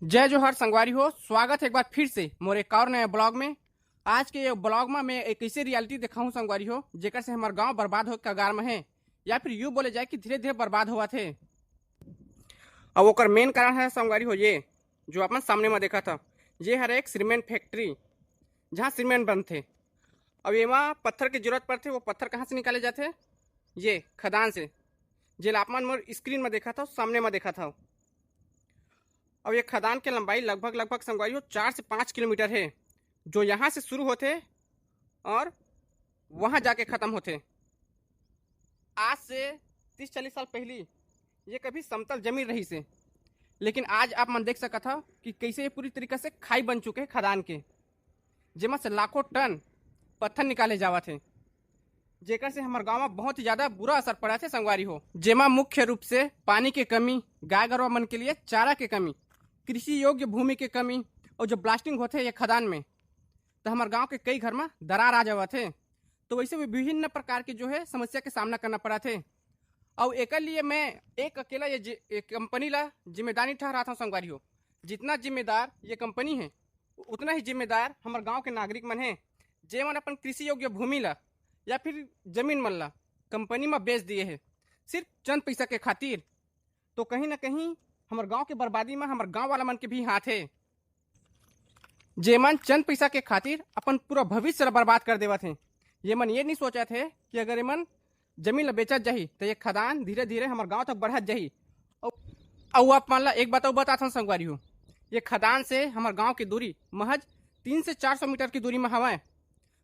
जय जोहर संगवारी हो। स्वागत है एक बार फिर से मोर एक और नए ब्लॉग में। आज के ये ब्लॉग में मैं एक ऐसी रियलिटी दिखाऊं संगवारी हो जेकर से हमार गांव बर्बाद हो कगार में है, या फिर यूं बोले जाए कि धीरे धीरे बर्बाद हुआ थे। अब ओकर मेन कारण है संगवारी हो ये जो अपन सामने में देखा था। ये है एक सीमेंट फैक्ट्री जहाँ सीमेंट बनते। अब एमा पत्थर की जरूरत पड़ते, वो पत्थर कहाँ से निकाले जाते? ये खदान से। जे आपमन मोर स्क्रीन में देखा था, सामने में देखा था। अब ये खदान की लंबाई लगभग संगवारी हो 4 से 5 किलोमीटर है, जो यहाँ से शुरू होते और वहां जाके खत्म होते। आज से 30-40 साल पहले ये कभी समतल जमीन रही से, लेकिन आज आप मन देख सकता था कि कैसे ये पूरी तरीके से खाई बन चुके हैं खदान के, जेमा से लाखों टन पत्थर निकाले जावा थे, जेकर से हमारे गांव में बहुत ही ज्यादा बुरा असर पड़ा थे संगवारी हो। जेमा मुख्य रूप से पानी की कमी, गाय गरवा मन के लिए चारा की कमी, कृषि योग्य भूमि की कमी, और जो ब्लास्टिंग होते ये खदान में, तो हमारे गांव के कई घर में दरार आ जावा थे। तो वैसे भी विभिन्न प्रकार की जो है समस्या के सामना करना पड़ा थे। और एक लिए मैं एक अकेला ये कंपनी ला जिम्मेदारी ठहराता हूँ संगवारी हो। जितना जिम्मेदार ये कंपनी है, उतना ही जिम्मेदार हमारे गांव के नागरिक मन है, जे मन अपन कृषि योग्य भूमि ला या फिर जमीन मन ला कंपनी में बेच दिए है सिर्फ चंद पैसा के खातिर। तो कहीं ना कहीं हमारे गांव के बर्बादी में हमारे गांव वाला मन के भी हाथ है, जे मन चंद पैसा के खातिर अपन पूरा भविष्य बर्बाद कर देवा थे। ये मन ये नहीं सोचा थे कि अगर ये मन जमीन ला बेचत जाही तो ये खदान धीरे धीरे हमारे गांव तक बढ़त जाही। और आप मान ला एक बात और बताता हूँ संगवारी हो, ये खदान से हमारे गांव की दूरी महज 300 से 400 मीटर की दूरी में हवा।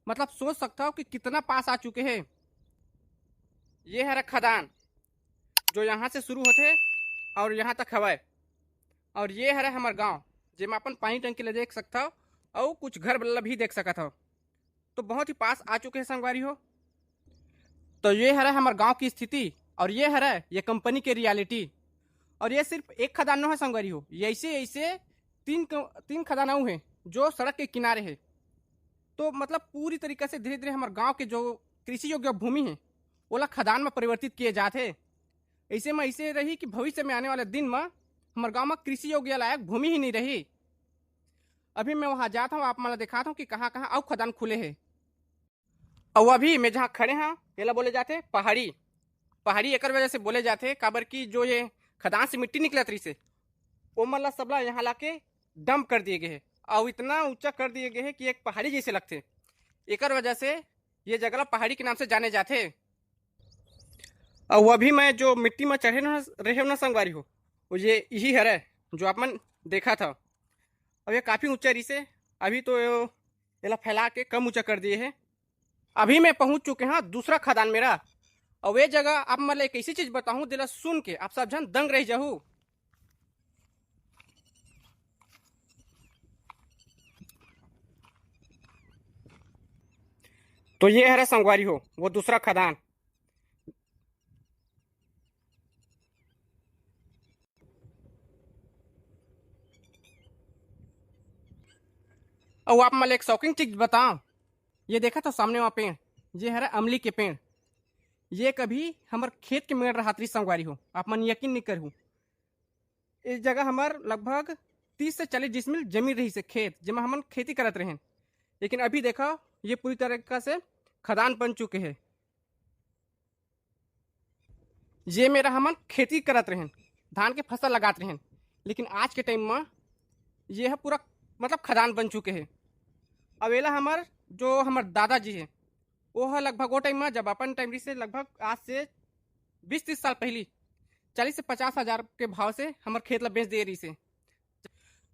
मतलब सोच सकता हो कि कितना पास आ चुके हैं। ये है खदान जो यहाँ से शुरू होते और यहाँ तक हवा, और ये है हमारे गांव जिसमें अपन पानी टंकी ले देख सकता हो और कुछ घर भी देख सकता हो। तो बहुत ही पास आ चुके हैं संगवारी हो। तो ये है हमारे गांव की स्थिति, और ये है ये कंपनी की रियलिटी। और ये सिर्फ एक खदान है संगवारी हो, ये ऐसे ऐसे तीन खदानाऊ हैं जो सड़क के किनारे है। तो मतलब पूरी तरीके से धीरे धीरे हमारे गांव के जो कृषि योग्य भूमि है ओला खदान में परिवर्तित किए जाते। ऐसे में ऐसे रही कि भविष्य में आने वाले दिन में हमारे गांव में कृषि योग्य लायक भूमि ही नहीं रही। अभी मैं वहां जाता हूँ, आप मला दिखाता हूँ कि कहाँ कहाँ और खदान खुले हैं। और अभी मैं जहाँ खड़े हैं ये बोले जाते पहाड़ी। पहाड़ी एक वजह से बोले जाते काबर की जो ये खदान से मिट्टी निकलत रही से वो मतलब सबला यहाँ लाके डंप कर दिए गए हैं, और इतना ऊंचा कर दिए गए हैं कि एक पहाड़ी जैसे लगते। एक वजह से ये जगह पहाड़ी के नाम से जाने जाते। और वह भी मैं जो मिट्टी में चढ़े रहे ना संगवारी हो, वो ये यही है जो आप मन देखा था। अब ये काफ़ी ऊंचा रही से, अभी तो ये फैला के कम ऊंचा कर दिए है। अभी मैं पहुंच चुके हैं दूसरा खदान मेरा। और वे जगह आप मतलब एक ऐसी चीज बताऊं दिला सुन के आप सब जन दंग रह जाऊ। तो ये है संगवारी हो वो दूसरा खदान। और आप मतलब एक शॉकिंग चीज बताओ, ये देखा तो सामने वहां पेड़, ये है अमली के पेड़। ये कभी हमार खेत के मेड़ रहा संगवारी हो, आप मन यकीन नहीं करू। इस जगह हमार लगभग 30 से 40 डिसमिल जमीन रही से खेत जिसमें हम खेती करत रहे। लेकिन अभी देखा ये पूरी तरीका से खदान बन चुके हैं। ये मेरा हमन खेती करत रहे, धान के फसल लगाते रहे, लेकिन आज के टाइम में ये है पूरा मतलब खदान बन चुके हैं। अवेला हमार जो हमार दादाजी है वो है लगभग वो टाइम में जब अपन टाइम से लगभग आज से 20-30 साल पहले 40 से 50 हजार के भाव से हमार खेत ला बेच दे रही से।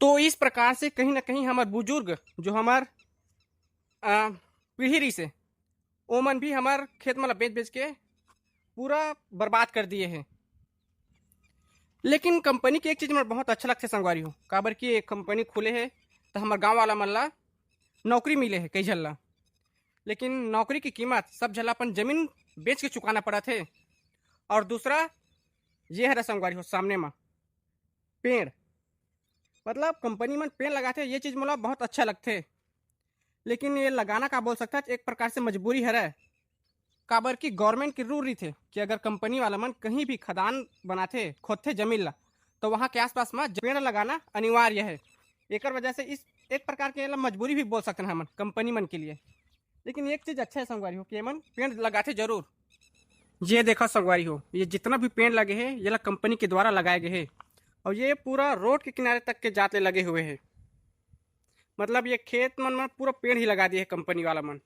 तो इस प्रकार से कहीं ना कहीं हमार बुजुर्ग जो हमार पीढ़ी रही से ओमन भी हमार खेत में बेच बेच के पूरा बर्बाद कर दिए हैं। लेकिन कंपनी की एक चीज़ मुझे बहुत अच्छा लगता है संगवारी हो, काबर की एक कंपनी खुले है तो हमारे गांव वाला मन ला नौकरी मिले है कई झल्ला। लेकिन नौकरी की कीमत सब झल्ला अपन जमीन बेच के चुकाना पड़ा थे। और दूसरा ये है संगवारी हो सामने में पेड़, मतलब कंपनी में पेड़ लगाते ये चीज़ मुझे बहुत अच्छा लगते। लेकिन ये लगाना का बोल सकता है एक प्रकार से मजबूरी है, काबर की गवर्नमेंट की रूल रही थे कि अगर कंपनी वाला मन कहीं भी खदान बनाते खोदते जमीन ला तो वहाँ के आसपास में पेड़ लगाना अनिवार्य है। एक वजह से इस एक प्रकार के मजबूरी भी बोल सकते हैं हम कंपनी मन के लिए। लेकिन एक चीज़ अच्छा है संगवारी हो कि मन पेड़ लगाते जरूर। ये देखो संगवारी हो, ये जितना भी पेड़ लगे हैं ये कंपनी के द्वारा लगाए गए हैं और ये पूरा रोड के किनारे तक के जाते लगे हुए हैं। मतलब ये खेत मन में पूरा पेड़ ही लगा दिए है कंपनी वाला मन,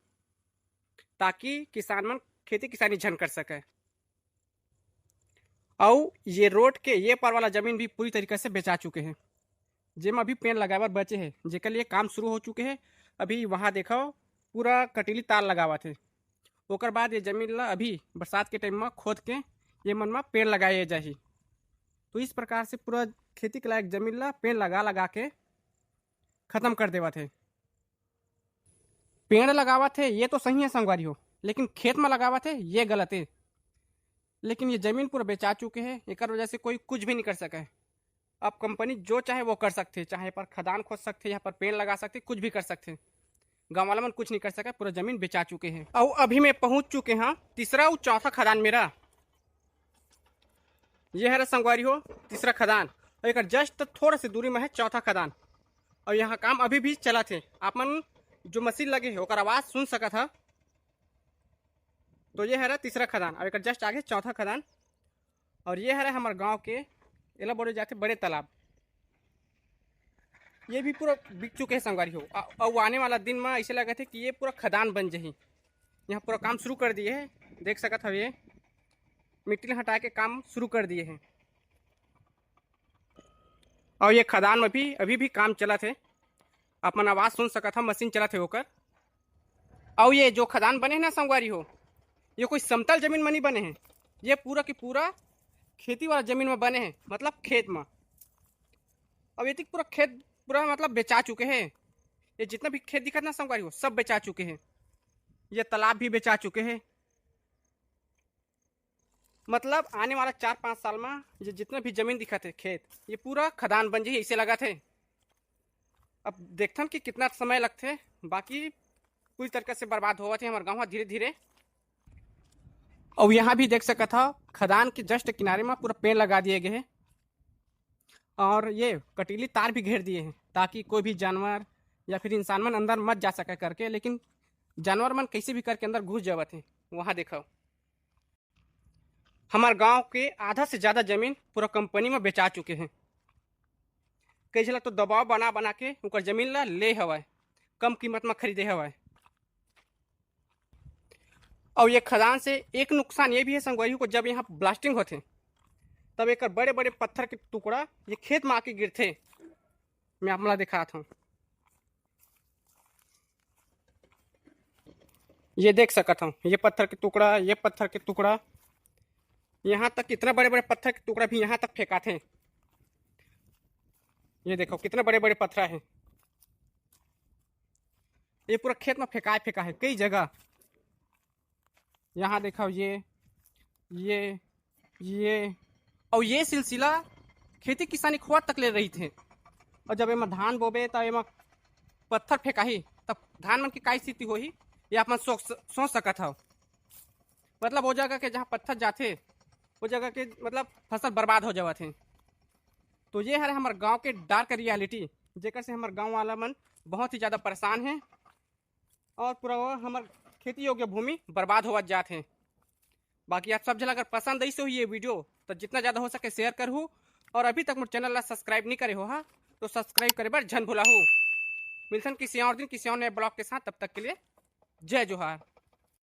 ताकि किसान मन खेती किसानी झन कर सके। और ये रोड के ये पार वाला जमीन भी पूरी तरीके से बेचा चुके हैं, जेम अभी पेड़ लगाए बचे हैं, जेकर लिए काम शुरू हो चुके हैं। अभी वहाँ देखो पूरा कटीली तार लगावा थे, ओकर बाद ये जमीन ला अभी बरसात के टाइम में खोद के ये मन में पेड़ लगाए जाही। तो इस प्रकार से पूरा खेती के लायक जमीन ला पेड़ लगा लगा के खत्म कर देवा थे। पेड़ लगावा थे ये तो सही है संगवारी हो, लेकिन खेत में लगावा थे ये गलत है। लेकिन ये जमीन पूरा बेचा चुके हैं, एक वजह से कोई कुछ भी नहीं कर सका है। अब कंपनी जो चाहे वो कर सकते, चाहे पर खदान खोद सकते, यहाँ पर पेड़ लगा सकते, कुछ भी कर सकते। गाँव वाला मन कुछ नहीं कर सका, पूरा जमीन बेचा चुके हैं। और अभी मैं पहुंच चुके हैं तीसरा और चौथा खदान मेरा। ये है संगवारी हो तीसरा खदान, और एक जस्ट थोड़ा सी दूरी में है चौथा खदान। और यहाँ काम अभी भी चला थे। आप मन जो मशीन लगे है ओकर आवाज सुन सका था। तो ये है तीसरा खदान और एक जस्ट आगे चौथा खदान। और ये है हमारे गांव के एला बोले जाते बड़े तालाब। ये भी पूरा बिक चुके हैं संगवारी हो। और आने वाला दिन में ऐसे लगे थे कि ये पूरा खदान बन जाही। यहाँ पूरा काम शुरू कर दिए है, देख सकत हो, ये मिट्टी हटा के काम शुरू कर दिए हैं। और ये खदान में भी अभी भी काम चला थे, अपन आवाज सुन सका था, मशीन चला थे होकर। और ये जो खदान बने हैं ना संगवारी हो, ये कोई समतल जमीन में नहीं बने हैं, ये पूरा की पूरा खेती वाला जमीन में बने हैं, मतलब खेत में। अब ये पूरा खेत पूरा मतलब बेचा चुके हैं। ये जितना भी खेत दिखा ना संगवारी हो सब बेचा चुके हैं। ये तालाब भी बेचा चुके हैं। मतलब आने वाला 4-5 साल में ये जितना भी जमीन दिखा थे खेत, ये पूरा खदान बन जाए ऐसे लगा थे। अब देखते हैं कि कितना समय लगते, बाकी पूरी तरीके से बर्बाद हुआ थे हमारे गाँव धीरे धीरे। और यहाँ भी देख सका था खदान के जस्ट किनारे में पूरा पेड़ लगा दिए गए हैं और ये कटीली तार भी घेर दिए हैं, ताकि कोई भी जानवर या फिर इंसान मन अंदर मत जा सके करके। लेकिन जानवर मन कैसे भी करके अंदर घुस जावत हैं। वहाँ देखो हमारे गांव के आधा से ज़्यादा जमीन पूरा कंपनी में बेचा चुके हैं। कई जगह तो दबाव बना बना के उनका जमीन ला ले हवा, कम कीमत में खरीदे हवा। और ये खदान से एक नुकसान ये भी है संगवारी को, जब यहाँ ब्लास्टिंग होते तब एक बड़े बड़े पत्थर के टुकड़ा ये खेत में आके गिरते। मैं आपला दिखाता हूँ, ये देख सकता हूँ, ये पत्थर के टुकड़ा, ये पत्थर के टुकड़ा, यहाँ तक इतना बड़े बड़े पत्थर के टुकड़ा भी यहाँ तक फेंका थे। ये देखो कितने बड़े बड़े पत्थर हैं, ये पूरा खेत में फेंका है कई जगह। यहाँ देखो ये और ये सिलसिला खेती किसानी खुआ तक ले रही थे। और जब एम धान बोबे तब एम पत्थर फेंकाही तब धान मन की काय स्थिति होही ये आप सोच सकत हो। मतलब वो जगह के जहाँ पत्थर जाते वो जगह के मतलब फसल बर्बाद हो जावत है। तो ये है हमारे गांव के डार्क रियलिटी, जेकर से हमारे गांव वाला मन बहुत ही ज़्यादा परेशान है और पूरा हमारे खेती योग्य भूमि बर्बाद होवत जाते हैं। बाकी आप सब जन अगर पसंद आई हो ये वीडियो तो जितना ज़्यादा हो सके शेयर कर हो, और अभी तक मेरे चैनल ला सब्सक्राइब नहीं करे हो हाँ तो सब्सक्राइब करे बार झन भूला हो। मिलसन किसी और दिन किसी और नए ब्लॉग के साथ, तब तक के लिए जय जोहार।